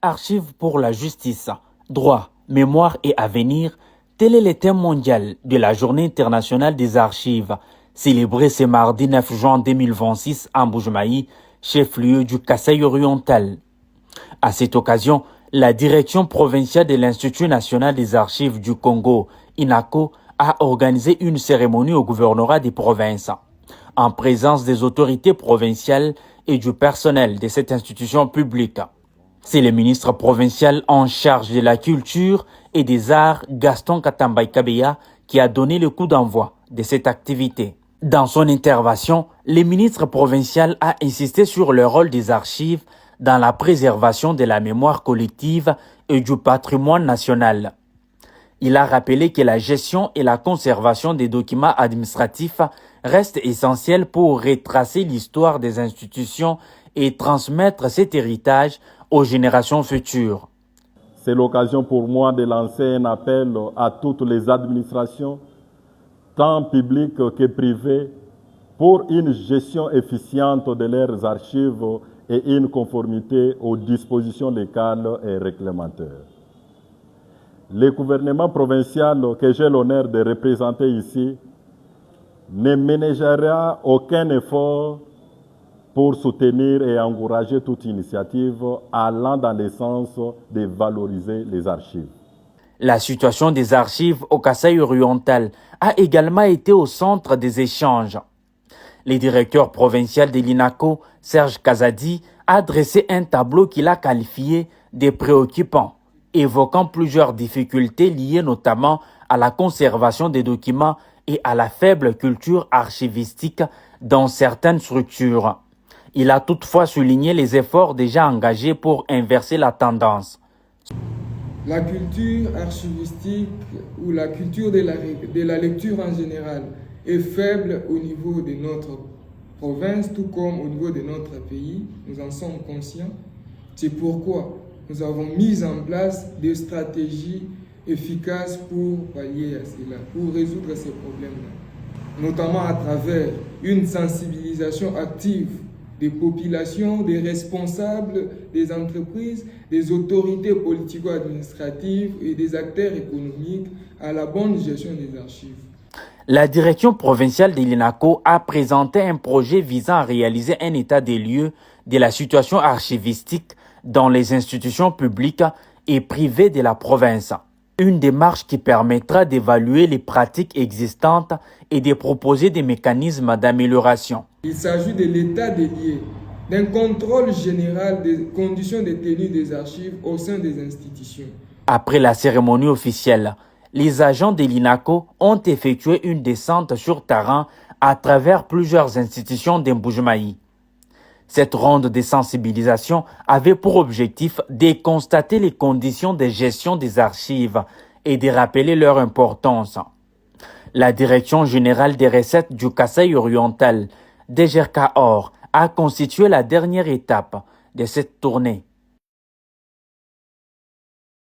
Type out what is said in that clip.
Archives pour la justice, droit, mémoire et avenir, tel est le thème mondial de la Journée internationale des archives, célébrée ce mardi 9 juin 2026 à Mbuji-Mayi, chef-lieu du Kasaï oriental. À cette occasion, la direction provinciale de l'Institut national des archives du Congo, INACO, a organisé une cérémonie au gouvernorat des provinces, en présence des autorités provinciales et du personnel de cette institution publique. C'est le ministre provincial en charge de la culture et des arts, Gaston Katambaï-Kabeya, qui a donné le coup d'envoi de cette activité. Dans son intervention, le ministre provincial a insisté sur le rôle des archives dans la préservation de la mémoire collective et du patrimoine national. Il a rappelé que la gestion et la conservation des documents administratifs restent essentielles pour retracer l'histoire des institutions et transmettre cet héritage aux générations futures. C'est l'occasion pour moi de lancer un appel à toutes les administrations, tant publiques que privées, pour une gestion efficiente de leurs archives et une conformité aux dispositions légales et réglementaires. Le gouvernement provincial que j'ai l'honneur de représenter ici ne ménagera aucun effort pour soutenir et encourager toute initiative allant dans le sens de valoriser les archives. La situation des archives au Kasaï oriental a également été au centre des échanges. Le directeur provincial de l'INACO, Serge Kazadi, a dressé un tableau qu'il a qualifié de préoccupant, évoquant plusieurs difficultés liées notamment à la conservation des documents et à la faible culture archivistique dans certaines structures. Il a toutefois souligné les efforts déjà engagés pour inverser la tendance. La culture archivistique ou la culture de la lecture en général est faible au niveau de notre province, tout comme au niveau de notre pays. Nous en sommes conscients. C'est pourquoi nous avons mis en place des stratégies efficaces pour pallier à cela, pour résoudre ces problèmes-là. Notamment à travers une sensibilisation active des populations, des responsables, des entreprises, des autorités politico-administratives et des acteurs économiques à la bonne gestion des archives. La direction provinciale de l'INACO a présenté un projet visant à réaliser un état des lieux de la situation archivistique dans les institutions publiques et privées de la province. Une démarche qui permettra d'évaluer les pratiques existantes et de proposer des mécanismes d'amélioration. Il s'agit de l'état des lieux, d'un contrôle général des conditions de tenue des archives au sein des institutions. Après la cérémonie officielle, les agents de l'INACO ont effectué une descente sur terrain à travers plusieurs institutions de Mbuji-Mayi. Cette ronde de sensibilisation avait pour objectif de constater les conditions de gestion des archives et de rappeler leur importance. La Direction générale des recettes du Kasaï oriental, DGRCAOR, a constitué la dernière étape de cette tournée.